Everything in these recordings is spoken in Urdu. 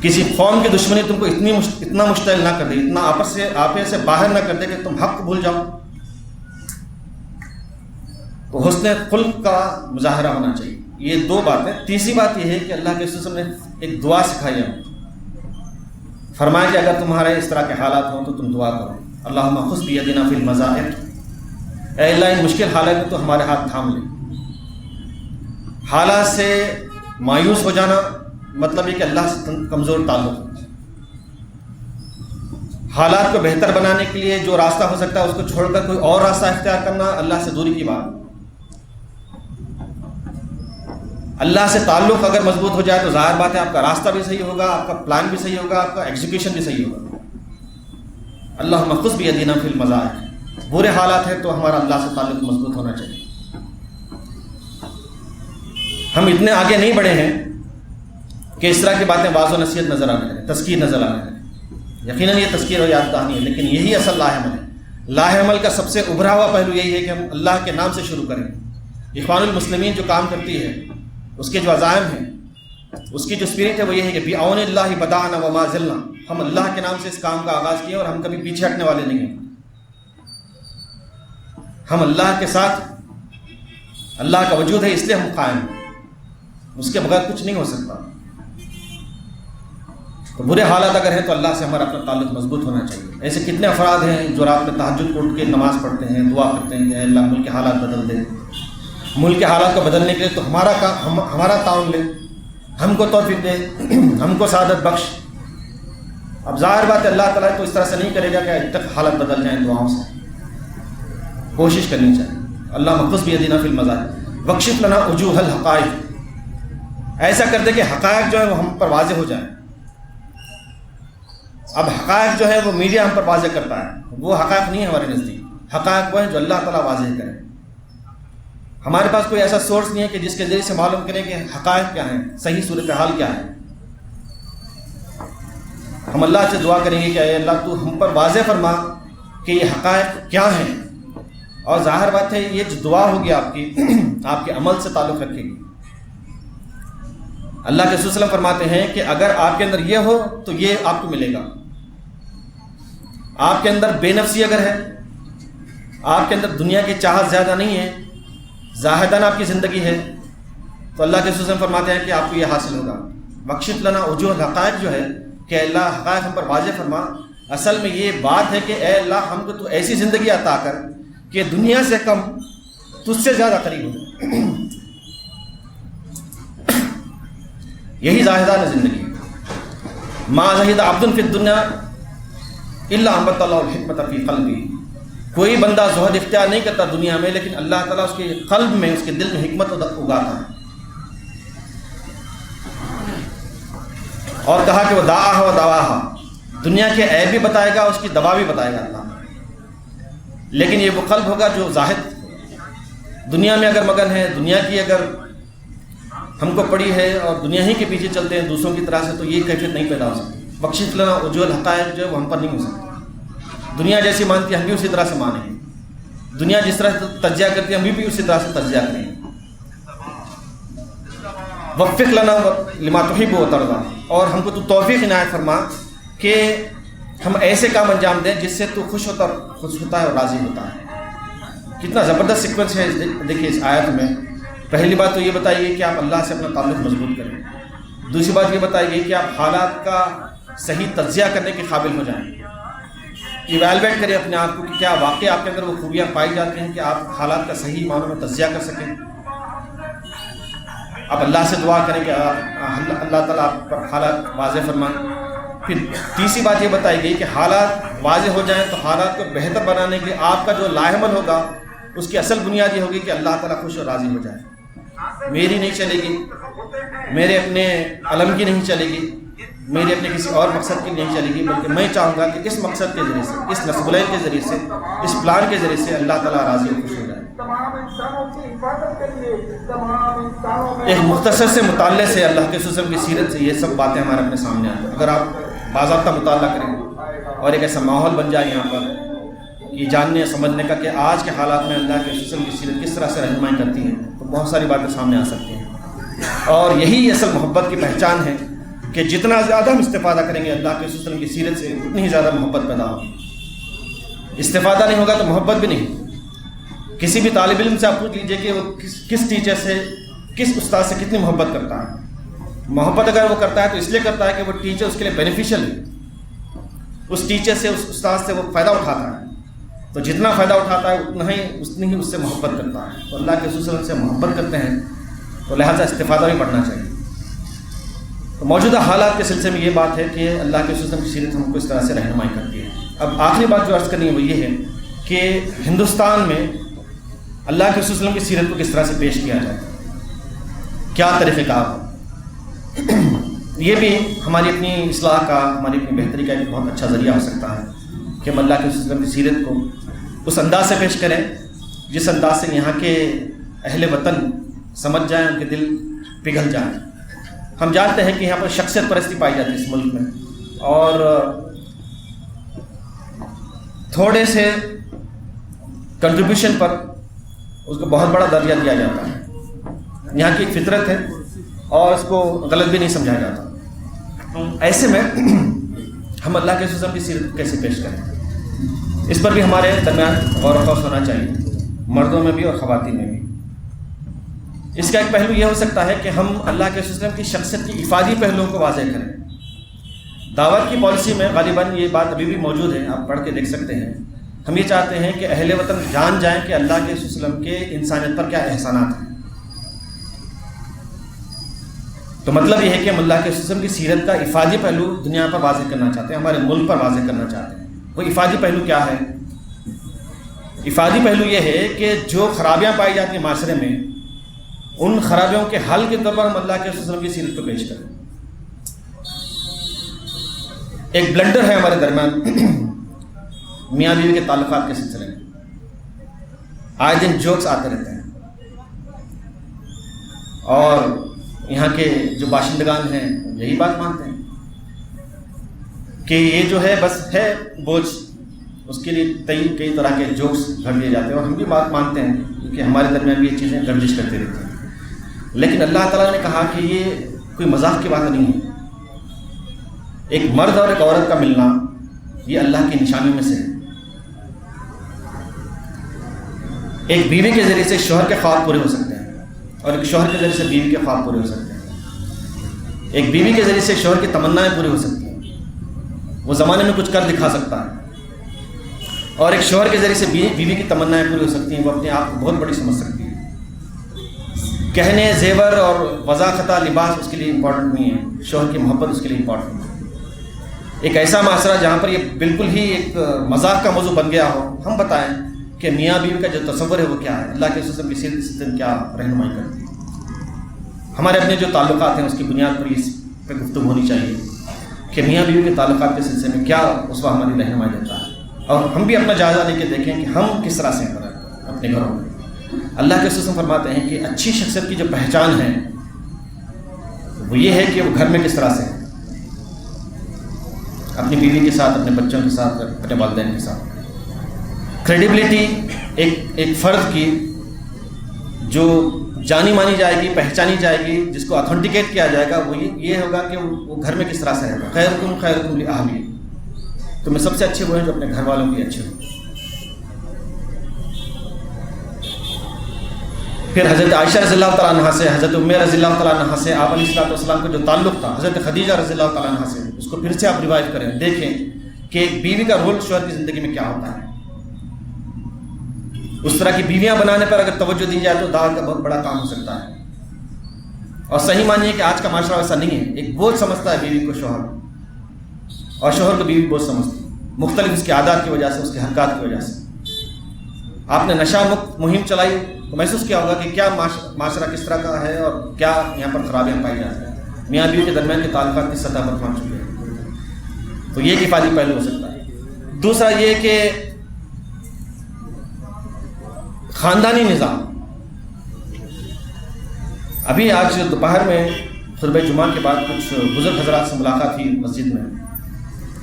کسی قوم کی دشمنی تم کو اتنا مشتعل نہ کر دے، اتنا آپے سے باہر نہ کر دے کہ تم حق بھول جاؤ۔ تو حسن خلق کا مظاہرہ ہونا چاہیے۔ یہ دو باتیں۔ تیسری بات یہ ہے کہ اللہ کے رسول نے ایک دعا سکھائی ہے، فرمایا کہ اگر تمہارے اس طرح کے حالات ہوں تو تم دعا کرو، اللہم خذ بیدنا فی المضائق، اے اللہ ان مشکل حالات میں تو ہمارے ہاتھ تھام لے۔ حالات سے مایوس ہو جانا مطلب یہ کہ اللہ سے کمزور تعلق ہے۔ حالات کو بہتر بنانے کے لیے جو راستہ ہو سکتا ہے اس کو چھوڑ کر کوئی اور راستہ اختیار کرنا اللہ سے دوری کی بات۔ اللہ سے تعلق اگر مضبوط ہو جائے تو ظاہر بات ہے آپ کا راستہ بھی صحیح ہوگا، آپ کا پلان بھی صحیح ہوگا، آپ کا ایگزیکیوشن بھی صحیح ہوگا۔ اللہم خذ بیدنا فی المضائق، برے حالات ہیں تو ہمارا اللہ سے تعلق مضبوط ہونا چاہیے۔ ہم اتنے آگے نہیں بڑھے ہیں کہ اس طرح کی باتیں واضح و نصیحت نظر آنے لگے، تذکیر نظر آنے لگے۔ یقیناً یہ تذکیر اور یاد دہانی ہے، لیکن یہی اصل لاہ عمل ہے۔ لاہ عمل کا سب سے ابھرا ہوا پہلو یہی ہے کہ ہم اللہ کے نام سے شروع کریں۔ اخوان المسلمین جو کام کرتی ہے، اس کے جو عزائم ہیں، اس کی جو اسپرٹ ہے وہ یہ ہے کہ بعون اللہ بدأنا وما زلنا، ہم اللہ کے نام سے اس کام کا آغاز کیے اور ہم کبھی پیچھے ہٹنے والے نہیں ہیں۔ ہم اللہ کے ساتھ، اللہ کا وجود ہے اس لیے ہم قائم ہیں، اس کے بغیر کچھ نہیں ہو سکتا۔ تو برے حالات اگر ہیں تو اللہ سے ہمارا اپنا تعلق مضبوط ہونا چاہیے۔ ایسے کتنے افراد ہیں جو رات میں تہجد اٹھ کے نماز پڑھتے ہیں، دعا کرتے ہیں کہ اے اللہ ملک کے حالات بدل دے، ملک کے حالات کو بدلنے کے لیے تو ہمارا تعاون لے، ہم کو توفیق دے، ہم کو سعادت بخش۔ اب ظاہر بات ہے اللہ تعالیٰ تو اس طرح سے نہیں کرے گا کہ اب تک حالت بدل جائیں دعاؤں سے۔ کوشش کرنی چاہیے۔ اللہم خذ بیدنا فی المضائق واکشف لنا وجوہ الحقائق، ایسا کر دے کہ حقائق جو ہے وہ ہم پر واضح ہو جائیں۔ اب حقائق جو ہے وہ میڈیا ہم پر واضح کرتا ہے، وہ حقائق نہیں ہے ہمارے نزدیک۔ حقائق وہ ہیں جو اللہ تعالیٰ واضح کرے۔ ہمارے پاس کوئی ایسا سورس نہیں ہے کہ جس کے ذریعے سے معلوم کریں کہ حقائق کیا ہیں، صحیح صورتحال کیا ہے۔ ہم اللہ سے دعا کریں گے کہ اے اللہ تو ہم پر واضح فرما کہ یہ حقائق کیا ہیں، اور ظاہر بات ہے یہ جو دعا ہوگی آپ کی آپ کے عمل سے تعلق رکھے گی۔ اللہ کے رسول صلی اللہ علیہ وسلم فرماتے ہیں کہ اگر آپ کے اندر یہ ہو تو یہ آپ کو ملے گا۔ آپ کے اندر بے نفسی اگر ہے، آپ کے اندر دنیا کی چاہت زیادہ نہیں ہے، زاہدانہ آپ کی زندگی ہے، تو اللہ کے رسول صلی اللہ علیہ وسلم فرماتے ہیں کہ آپ کو یہ حاصل ہوگا۔ واکشف لنا وجوہ الحقائق جو ہے کہ اللہ حقائق ہم پر واضح فرما، اصل میں یہ بات ہے کہ اے اللہ ہم کو تو ایسی زندگی عطا کر کہ دنیا سے کم تجھ سے زیادہ قریب ہو جائے۔ یہی زاہدانہ زندگی ہے۔ ما زہد عبد فی الدنیا الا انبت اللہ الحکمت فی قلبی، کوئی بندہ زہد اختیار نہیں کرتا دنیا میں، لیکن اللہ تعالیٰ اس کے قلب میں، اس کے دل میں حکمت اگاتا ہے۔ اور کہا کہ وہ دعاہا و دواہا، دنیا کے عیب بھی بتائے گا، اس کی دوا بھی بتائے گا اللہ، لیکن یہ وہ قلب ہوگا جو زاہد دنیا میں اگر مگن ہے، دنیا کی اگر ہم کو پڑی ہے اور دنیا ہی کے پیچھے چلتے ہیں دوسروں کی طرح سے، تو یہ کیفیت نہیں پیدا ہو سکتی۔ بخشش لنا وجوہ الحقائق جو ہے وہ ہم پر نہیں ہو سکتی۔ دنیا جیسی مانتی ہے ہم بھی اسی طرح سے مانیں گے، دنیا جس طرح سے تجزیہ کرتی ہے ہم بھی اسی طرح سے تجزیہ کریں گے۔ وفق لنا لما تحب و ترضا، اور ہم کو تو توفیق عنایت فرما کہ ہم ایسے کام انجام دیں جس سے تو خوش ہوتا ہے اور راضی ہوتا ہے۔ کتنا زبردست سیکوینس ہے دیکھیے اس آیت میں۔ پہلی بات تو یہ بتائیے کہ آپ اللہ سے اپنا تعلق مضبوط کریں، دوسری بات یہ بتائیے کہ آپ حالات کا صحیح تجزیہ کرنے کے قابل ہو جائیں، ایویلویٹ کریں اپنے آپ کو کہ کیا واقعی آپ کے اندر وہ خوبیاں پائی جاتی ہیں کہ آپ حالات کا صحیح معنوں میں تجزیہ کر سکیں۔ آپ اللہ سے دعا کریں کہ اللہ تعالیٰ آپ پر حالات واضح فرمائیں۔ پھر تیسری بات یہ بتائی گئی کہ حالات واضح ہو جائیں تو حالات کو بہتر بنانے کے لیے آپ کا جو لاہمل ہوگا اس کی اصل بنیاد یہ ہوگی کہ اللہ تعالیٰ خوش اور راضی ہو جائے۔ میری نہیں چلے گی، میرے اپنے علم کی نہیں چلے گی، میرے اپنے کسی اور مقصد کی نہیں چلے گی، بلکہ میں چاہوں گا کہ اس مقصد کے ذریعے سے، اس نصب العین کے ذریعے سے، اس پلان کے ذریعے سے اللہ تعالیٰ راضی اور خوش ہو جائے۔ ایک مختصر سے مطالعے سے اللہ کے رسول کی سیرت سے یہ سب باتیں ہمارے اپنے سامنے آتی ہیں۔ اگر آپ باضابطہ مطالعہ کریں اور ایک ایسا ماحول بن جائے یہاں پر کہ جاننے سمجھنے کا کہ آج کے حالات میں اللہ کے رسول کی سیرت کس طرح سے رہنمائی کرتی ہے، تو بہت ساری باتیں سامنے آ سکتی ہیں۔ اور یہی اصل محبت کی پہچان ہے کہ جتنا زیادہ ہم استفادہ کریں گے اللہ کے رسول صلی اللہ علیہ وسلم کی سیرت سے اتنی ہی زیادہ محبت پیدا ہوگی. استفادہ نہیں ہوگا تو محبت بھی نہیں. کسی بھی طالب علم سے آپ پوچھ لیجئے کہ وہ کس ٹیچر سے, کس استاد سے کتنی محبت کرتا ہے. محبت اگر وہ کرتا ہے تو اس لیے کرتا ہے کہ وہ ٹیچر اس کے لیے بینیفیشل ہے, اس ٹیچر سے, اس استاد سے وہ فائدہ اٹھاتا ہے. تو جتنا فائدہ اٹھاتا ہے اتنی ہی اس سے محبت کرتا ہے. تو اللہ کے رسول صلی اللہ علیہ وسلم سے محبت کرتے ہیں تو لہٰذا استفادہ بھی پڑھنا چاہیے. تو موجودہ حالات کے سلسلے میں یہ بات ہے کہ اللہ کے رسول صلی اللہ علیہ وسلم کی سیرت ہم کو اس طرح سے رہنمائی کرتی ہے. اب آخری بات جو عرض کرنی ہے وہ یہ ہے کہ ہندوستان میں اللہ کے رسول صلی اللہ علیہ وسلم کی سیرت کو کس طرح سے پیش کیا جائے, کیا طریقہ کار ہو. یہ بھی ہماری اپنی اصلاح کا, ہماری اپنی بہتری کا ایک بہت اچھا ذریعہ ہو سکتا ہے کہ ہم اللہ کے رسول صلی اللہ علیہ وسلم کی سیرت کو اس انداز سے پیش کریں جس انداز سے یہاں کے اہل وطن سمجھ جائیں, ان کے دل پگھل جائیں. ہم جانتے ہیں کہ یہاں پر شخصیت پرستی پائی جاتی ہے اس ملک میں, اور تھوڑے سے کنٹریبیوشن پر اس کو بہت بڑا درجہ دیا جاتا ہے. یہاں کی ایک فطرت ہے اور اس کو غلط بھی نہیں سمجھایا جاتا. ایسے میں ہم اللہ کے رسول کی سیرت کیسے پیش کریں, اس پر بھی ہمارے درمیان غور و خوض ہونا چاہیے, مردوں میں بھی اور خواتین میں بھی. اس کا ایک پہلو یہ ہو سکتا ہے کہ ہم اللہ کے رسول کی شخصیت کی افادی پہلوؤں کو واضح کریں. دعوت کی پالیسی میں غالباً یہ بات ابھی بھی موجود ہے, آپ پڑھ کے دیکھ سکتے ہیں. ہم یہ چاہتے ہیں کہ اہل وطن جان جائیں کہ اللہ کے رسول وسلم کے انسانیت پر کیا احسانات ہیں. تو مطلب یہ ہے کہ ہم اللہ کے رسول کی سیرت کا افادی پہلو دنیا پر واضح کرنا چاہتے ہیں, ہمارے ملک پر واضح کرنا چاہتے ہیں. وہ افادی پہلو کیا ہے؟ افادی پہلو یہ ہے کہ جو خرابیاں پائی جاتی ہیں معاشرے میں, ان خرابیوں کے حل کے طور پر ہم اللہ کے رسول کی سیرت کو پیش کریں. ایک بلنڈر ہے ہمارے درمیان میاں بیوی کے تعلقات کے سلسلے میں. آئے دن جوکس آتے رہتے ہیں, اور یہاں کے جو باشندگان ہیں یہی بات مانتے ہیں کہ یہ جو ہے بس ہے بوجھ, اس کے لیے کئی طرح کے جوکس گھڑ دیے جاتے ہیں. اور ہم بھی بات مانتے ہیں کہ ہمارے درمیان بھی یہ چیزیں گردش کرتے رہتی ہیں. لیکن اللہ تعالیٰ نے کہا کہ یہ کوئی مذاق کی بات نہیں ہے. ایک مرد اور ایک عورت کا ملنا یہ اللہ کی نشانیوں میں سے ہے. ایک بیوی کے ذریعے سے شوہر کے خواب پورے ہو سکتے ہیں, اور ایک شوہر کے ذریعے سے بیوی کے خواب پورے ہو سکتے ہیں. ایک بیوی کے ذریعے سے شوہر کی تمنائیں پوری ہو سکتی ہیں, وہ زمانے میں کچھ کر دکھا سکتا ہے. اور ایک شوہر کے ذریعے سے بیوی کی تمنائیں پوری ہو سکتی ہیں, وہ اپنے آپ کو بہت بڑی سمجھ سکتی ہے. گہنے, زیور اور وضاحت لباس اس کے لیے امپورٹنٹ نہیں ہے, شوہر کی محبت اس کے لیے امپورٹنٹ ہے. ایک ایسا معاشرہ جہاں پر یہ بالکل ہی ایک مذاق کا موضوع بن گیا ہو, ہم بتائیں کہ میاں بیوی کا جو تصور ہے وہ کیا ہے, اللہ کے رسول کی سیرت کیا رہنمائی کرتی ہے. ہمارے اپنے جو تعلقات ہیں اس کی بنیاد پر اس پہ گفتگو ہونی چاہیے کہ میاں بیوی کے تعلقات کے سلسلے میں کیا اسوہ ہماری رہنمائی دیتا ہے, اور ہم بھی اپنا جائزہ لے کے دیکھیں کہ ہم کس طرح سے اپنے گھروں میں. اللہ کے رسول فرماتے ہیں کہ اچھی شخصیت کی جو پہچان ہے وہ یہ ہے کہ وہ گھر میں کس طرح سے ہے, اپنی بیوی کے ساتھ, اپنے بچوں کے ساتھ, اپنے والدین کے ساتھ. کریڈیبلٹی ایک فرد کی جو جانی مانی جائے گی, پہچانی جائے گی, جس کو اتھینٹیکیٹ کیا جائے گا, وہ یہ ہوگا کہ وہ گھر میں کس طرح سے رہے گا. خیرکم لأہلی, تو میں سب سے اچھے وہ ہیں جو اپنے گھر والوں کے اچھے ہوں. پھر حضرت عائشہ رضی اللہ تعالیٰ عنہ سے, حضرت ام رضی اللہ تعالیٰ عنہ سے آپ علیہ السلام کا جو تعلق تھا, حضرت خدیجہ رضی اللہ تعالیٰ عنہ سے, اس کو پھر سے آپ روایت کریں, دیکھیں کہ ایک بیوی کا رول شوہر کی زندگی میں کیا ہوتا ہے. اس طرح کی بیویاں بنانے پر اگر توجہ دی جائے تو دعوت کا بہت بڑا کام ہو سکتا ہے. اور صحیح مانیے کہ آج کا معاشرہ ایسا نہیں ہے, ایک بوجھ سمجھتا ہے بیوی کو شوہر, اور شوہر کو بیوی بوجھ سمجھتی ہے, مختلف اس کے عادات کی وجہ سے, اس کے حرکات کی وجہ سے. آپ نے نشہ مکت مہم چلائی تو محسوس کیا ہوگا کہ کیا معاشرہ کس طرح کا ہے اور کیا یہاں پر خرابیاں پائی جاتی ہیں. میاں بیوی کے درمیان کے تعلقات کی سطح پر پہنچ چکے ہیں. تو یہ ایک افادی پہلو ہو سکتا ہے. دوسرا یہ کہ خاندانی نظام. ابھی آج دوپہر میں خطبہ جمعہ کے بعد کچھ بزرگ حضرات سے ملاقات ہوئی مسجد میں,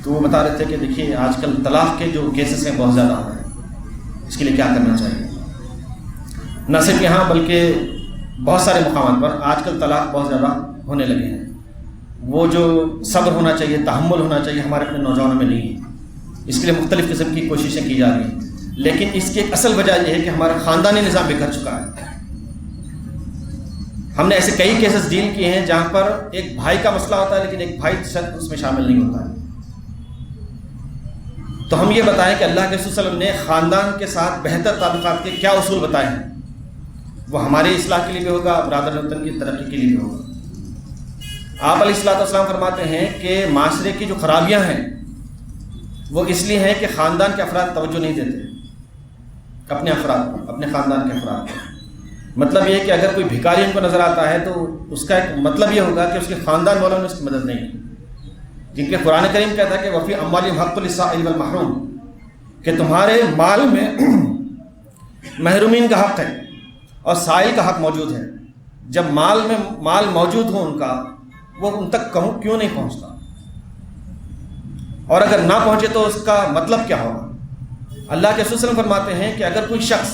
تو وہ بتا رہے تھے کہ دیکھیے آج کل طلاق کے جو کیسز ہیں بہت زیادہ ہو رہے ہیں, اس کے لیے کیا کرنا چاہیے. نہ صرف یہاں بلکہ بہت سارے مقامات پر آج کل طلاق بہت زیادہ ہونے لگے ہیں. وہ جو صبر ہونا چاہیے، تحمل ہونا چاہیے، ہمارے اپنے نوجوانوں میں نہیں ہے۔ اس کے لیے مختلف قسم کی کوششیں کی جا رہی ہیں، لیکن اس کی ایک اصل وجہ یہ ہے کہ ہمارا خاندانی نظام بگڑ چکا ہے۔ ہم نے ایسے کئی کیسز ڈیل کیے ہیں جہاں پر ایک بھائی کا مسئلہ ہوتا ہے لیکن ایک بھائی اس میں شامل نہیں ہوتا ہے۔ تو ہم یہ بتائیں کہ اللہ کے رسول صلی اللہ علیہ وسلم نے خاندان کے ساتھ بہتر تعلقات کے کیا اصول بتائے ہیں، وہ ہماری اصلاح کے لیے بھی ہوگا، برادر وطن کی ترقی کے لیے بھی ہوگا۔ آپ علیہ الصلوۃ والسلام فرماتے ہیں کہ معاشرے کی جو خرابیاں ہیں وہ اس لیے ہیں کہ خاندان کے افراد توجہ نہیں دیتے اپنے افراد، اپنے خاندان کے افراد کو۔ مطلب یہ ہے کہ اگر کوئی بھکاری ان کو نظر آتا ہے تو اس کا ایک مطلب یہ ہوگا کہ اس کے خاندان والوں نے اس کی مدد نہیں کی، جن کے قرآن کریم کہتا ہے کہ وفی اموالہم حق للسائل والمحروم، کہ تمہارے مال میں محرومین کا حق ہے اور سائل کا حق موجود ہے۔ جب مال موجود ہو ان کا، وہ ان تک کیوں نہیں پہنچتا، اور اگر نہ پہنچے تو اس کا مطلب کیا ہوگا؟ اللہ کے رسول صلی اللہ علیہ وسلم فرماتے ہیں کہ اگر کوئی شخص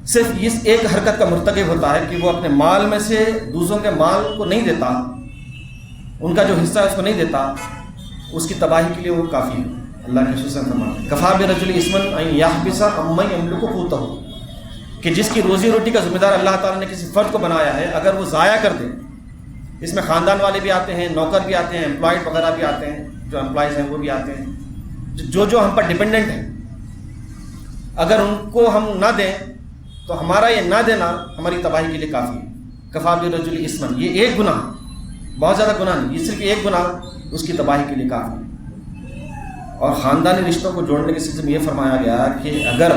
صرف اس ایک حرکت کا مرتکب ہوتا ہے کہ وہ اپنے مال میں سے دوسروں کے مال کو نہیں دیتا، ان کا جو حصہ ہے اس کو نہیں دیتا، اس کی تباہی کے لیے وہ کافی ہے۔ اللہ کے رسول صلی اللہ علیہ وسلم فرماتے ہیں کفا برجل اثما ان یحبس عمن یملک قوتہ، کہ جس کی روزی روٹی کا ذمہ دار اللہ تعالیٰ نے کسی فرد کو بنایا ہے، اگر وہ ضائع کر دے، اس میں خاندان والے بھی آتے ہیں، نوکر بھی آتے ہیں، امپلائڈ وغیرہ بھی آتے ہیں، جو امپلائیز ہیں وہ بھی آتے ہیں، جو ہم پر ڈپینڈنٹ ہیں، اگر ان کو ہم نہ دیں تو ہمارا یہ نہ دینا ہماری تباہی کے لیے کافی ہے۔ کفا برجل اثما، یہ ایک گناہ، بہت زیادہ گناہ نہیں، یہ صرف ایک گناہ اس کی تباہی کے لیے کافی ہے۔ اور خاندانی رشتوں کو جوڑنے کے سلسلے میں یہ فرمایا گیا کہ اگر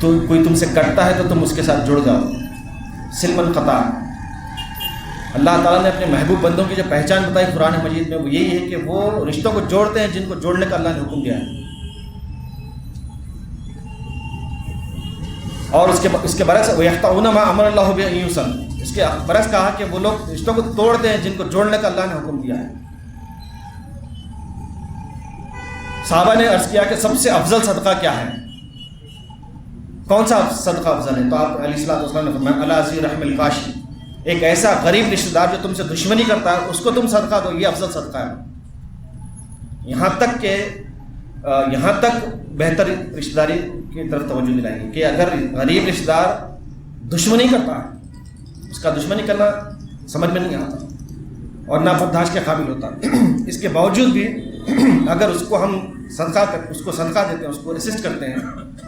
کوئی تم سے کٹتا ہے تو تم اس کے ساتھ جڑ جاؤ، سلم قطع۔ اللہ تعالیٰ نے اپنے محبوب بندوں کی جو پہچان بتائی قرآن مجید میں وہ یہی ہے کہ وہ رشتوں کو جوڑتے ہیں جن کو جوڑنے کا اللہ نے حکم دیا ہے، اور اس کے برعکس وَيَقْطَعُونَ مَا أَمَرَ اللَّهُ بِأَن يُوصَلَ، اس کے برعکس کہا کہ وہ لوگ رشتوں کو توڑتے ہیں جن کو جوڑنے کا اللہ نے حکم دیا ہے۔ صحابہ نے عرض کیا کہ سب سے افضل صدقہ کیا ہے، کون سا صدقہ افضل ہے؟ تو آپ علیہ الصلوۃ والسلام نے فرمایا علی ذی رحم القاشی، ایک ایسا غریب رشتہ دار جو تم سے دشمنی کرتا ہے اس کو تم صدقہ دو، یہ افضل صدقہ ہے۔ یہاں تک بہتر رشتہ داری کی طرف توجہ دلائیں کہ اگر غریب رشتہ دار دشمنی کرتا ہے، اس کا دشمنی کرنا سمجھ میں نہیں آتا اور نہ برداشت کے قابل ہوتا، اس کے باوجود بھی اگر اس کو ہم صدقہ دیتے ہیں، اس کو اسسٹ کرتے ہیں،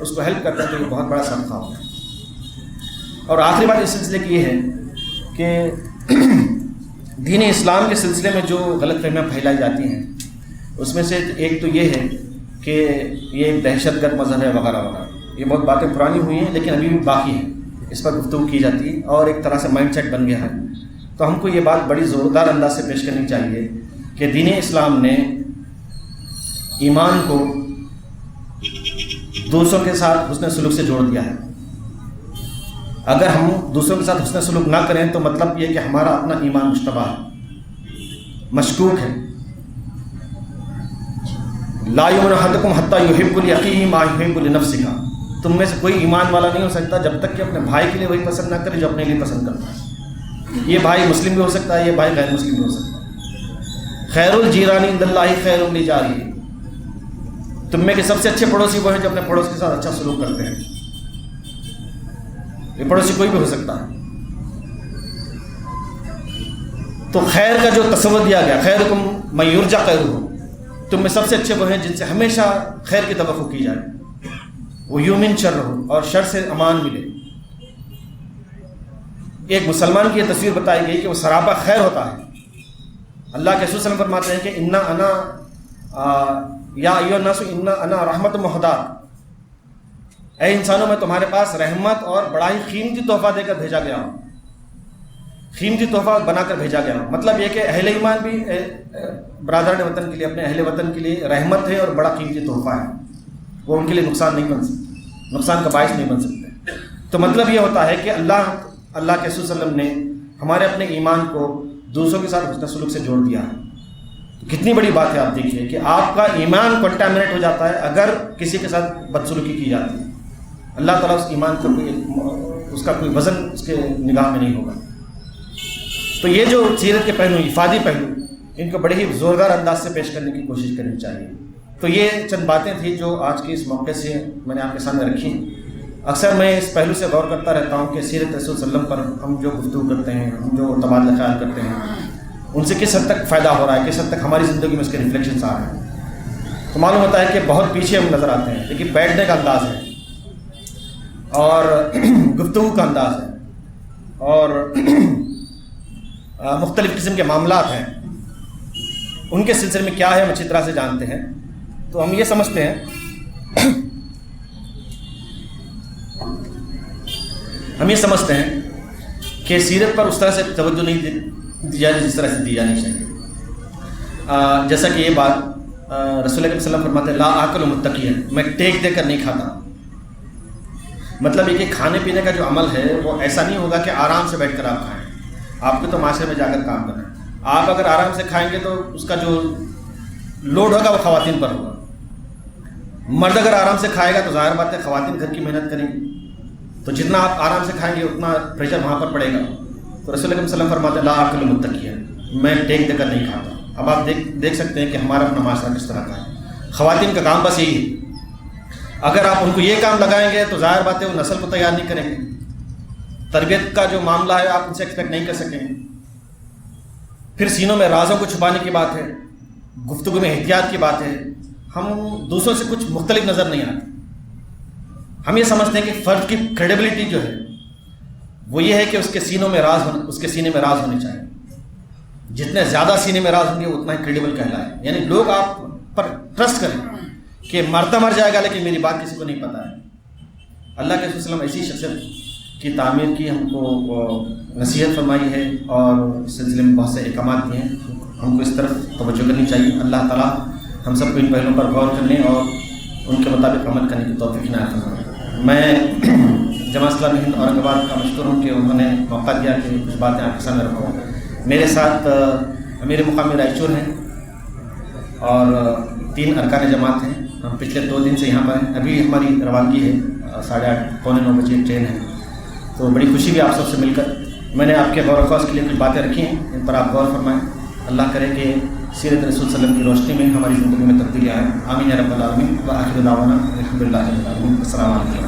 اس کو ہیلپ کرتے ہیں تو یہ بہت بڑا صدقہ ہوتا ہے۔ اور آخری بات اس سلسلے کی یہ ہے کہ دین اسلام کے سلسلے میں جو غلط فہمیاں پھیلائی جاتی ہیں اس میں سے ایک تو یہ ہے کہ یہ ایک دہشت گرد مذہب ہے وغیرہ وغیرہ، یہ بہت باتیں پرانی ہوئی ہیں لیکن ابھی بھی باقی ہیں، اس پر گفتگو کی جاتی ہے اور ایک طرح سے مائنڈ سیٹ بن گیا ہے۔ تو ہم کو یہ بات بڑی زوردار انداز سے پیش کرنی چاہیے کہ دین اسلام نے ایمان کو دوسروں کے ساتھ حسن سلوک سے جوڑ دیا ہے۔ اگر ہم دوسروں کے ساتھ حسن سلوک نہ کریں تو مطلب یہ کہ ہمارا اپنا ایمان مشتبہ ہے، مشکوک ہے۔ لا یؤمن احدکم حتی یحب لاخیہ ما یحب لنفسہ، تم میں سے کوئی ایمان والا نہیں ہو سکتا جب تک کہ اپنے بھائی کے لیے وہی پسند نہ کرے جو اپنے لیے پسند کرتا ہے۔ یہ بھائی مسلم بھی ہو سکتا ہے، یہ بھائی غیر مسلم بھی ہو سکتا ہے۔ خیر الجیران عند اللہ خیر لجارہ، تم میں کے سب سے اچھے پڑوسی وہ ہیں جو اپنے پڑوس کے ساتھ اچھا سلوک کرتے ہیں۔ یہ پڑوسی کوئی بھی ہو سکتا ہے۔ تو خیر کا جو تصور دیا گیا، خیرکم من یرجی خیرہ، تم میں سب سے اچھے وہ ہیں جن سے ہمیشہ خیر کی توقع کی جائے، وہ یومن شر ہو اور شر سے امان ملے۔ ایک مسلمان کی یہ تصویر بتائی گئی کہ وہ سراپا خیر ہوتا ہے۔ اللہ کے رسول صلی اللہ علیہ وسلم فرماتے ہیں کہ انا یا ایھا الناس انا رحمت مہدات، اے انسانوں میں تمہارے پاس رحمت اور بڑا ہی قیمتی تحفہ دے کر بھیجا گیا ہوں، قیمتی تحفہ بنا کر بھیجا گیا ہوں۔ مطلب یہ کہ اہل ایمان بھی برادران وطن کے لیے، اپنے اہل وطن کے لیے رحمت ہے اور بڑا قیمتی تحفہ ہے، وہ ان کے لیے نقصان نہیں بن سکتے، نقصان کا باعث نہیں بن سکتے۔ تو مطلب یہ ہوتا ہے کہ اللہ کے رسول صلی اللہ علیہ وسلم نے ہمارے اپنے ایمان کو دوسروں کے ساتھ حسن سلوک سے جوڑ دیا ہے۔ کتنی بڑی بات ہے، آپ دیکھیے کہ آپ کا ایمان کنٹامنیٹ ہو جاتا ہے اگر کسی کے ساتھ بدسلوکی کی جاتی ہے۔ اللہ تعالیٰ اس ایمان کا اس کا کوئی وزن اس کے نگاہ میں نہیں ہوگا۔ تو یہ جو سیرت کے پہلو، افادی پہلو، ان کو بڑے ہی زوردار انداز سے پیش کرنے کی کوشش کرنی چاہیے۔ تو یہ چند باتیں تھیں جو آج کے اس موقع سے میں نے آپ کے سامنے رکھی۔ اکثر میں اس پہلو سے غور کرتا رہتا ہوں کہ سیرت رسول صلی اللہ علیہ وسلم پر ہم جو گفتگو کرتے ہیں، ہم جو تبادلہ خیال کرتے ہیں، ان سے کس حد تک فائدہ ہو رہا ہے، کس حد تک ہماری زندگی میں اس کے ریفلیکشنس آ رہے ہیں۔ تو معلوم ہوتا ہے کہ بہت پیچھے ہم نظر آتے ہیں، لیکن بیٹھنے کا انداز ہے اور گفتگو کا انداز ہے اور مختلف قسم کے معاملات ہیں، ان کے سلسلے میں کیا ہے ہم اچھی طرح سے جانتے ہیں۔ تو ہم یہ سمجھتے ہیں کہ سیرت پر اس طرح سے توجہ نہیں دی جانی جس طرح سے دی جانی چاہیے۔ جیسا کہ یہ بات رسول اکرم صلی اللہ علیہ وسلم فرماتے ہیں لا آکل متکئا، میں ٹیک دے کر نہیں کھاتا۔ مطلب یہ کہ کھانے پینے کا جو عمل ہے وہ ایسا نہیں ہوگا کہ آرام سے بیٹھ کر آپ کھائیں، آپ کو تو معاشرے میں جا کر کام کرنا ہے۔ آپ اگر آرام سے کھائیں گے تو اس کا جو لوڈ ہوگا وہ خواتین پر ہوگا۔ مرد اگر آرام سے کھائے گا تو ظاہر بات ہے خواتین گھر کی محنت کریں گی، تو جتنا آپ آرام سے کھائیں گے اتنا پریشر وہاں پر پڑے گا۔ تو رسول اکرم صلی اللہ علیہ وسلم فرماتے ہیں لا آکل متکئا، میں ٹیک دے کر نہیں کھاتا۔ اب آپ دیکھ سکتے ہیں کہ ہمارا اپنا معاشرہ کس طرح کا ہے۔ خواتین کا کام بس یہی ہے، اگر آپ ان کو یہ کام لگائیں گے تو ظاہر بات ہے وہ نسل کو تیار نہیں کریں گے، تربیت کا جو معاملہ ہے آپ ان سے ایکسپیکٹ نہیں کر سکیں گے۔ پھر سینوں میں رازوں کو چھپانے کی بات ہے، گفتگو میں احتیاط کی بات ہے، ہم دوسروں سے کچھ مختلف نظر نہیں آتے۔ ہم یہ سمجھتے ہیں کہ فرد کی کریڈیبلٹی جو ہے وہ یہ ہے کہ اس کے سینے میں راز ہونے چاہیے۔ جتنے زیادہ سینے میں راز ہوں گے اتنا ہی کریڈیبل کہلائے، یعنی لوگ آپ پر ٹرسٹ کریں کہ مرتا مر جائے گا لیکن میری بات کسی کو نہیں پتہ ہے۔ اللہ کے رسول صلی اللہ علیہ وسلم ایسی شخصیت کی تعمیر کی ہم کو نصیحت فرمائی ہے اور اس سلسلے میں بہت سے احکامات دیے ہیں، ہم کو اس طرف توجہ کرنی چاہیے۔ اللہ تعالیٰ ہم سب کو ان پہلوؤں پر غور کرنے اور ان کے مطابق عمل کرنے کی توفیق عنایت فرمائے۔ میں جماعت اسلامی ہند اورنگ آباد کا مشکور ہوں کہ انہوں نے موقع دیا کہ کچھ باتیں آپ کے سامنے رکھوں۔ میرے ساتھ امیر مقامی رائچور ہیں اور 3 ارکان جماعت ہیں۔ ہم پچھلے 2 دن سے یہاں پر ہیں، ابھی ہماری روانگی ہے 8:30 پونے 9 بجے ٹرین ہے، تو بڑی خوشی بھی آپ سب سے مل کر۔ میں نے آپ کے غور و خوض کے لیے کچھ باتیں رکھی ہیں، ان پر آپ غور فرمائیں۔ اللہ کرے کہ سیرت رسول صلی اللہ علیہ وسلم کی روشنی میں ہماری زندگی میں تبدیلی آئے۔ آمین یا رب العالمین۔ وآخر دعوانا الحمدللہ رب العالمین۔ السلام علیکم۔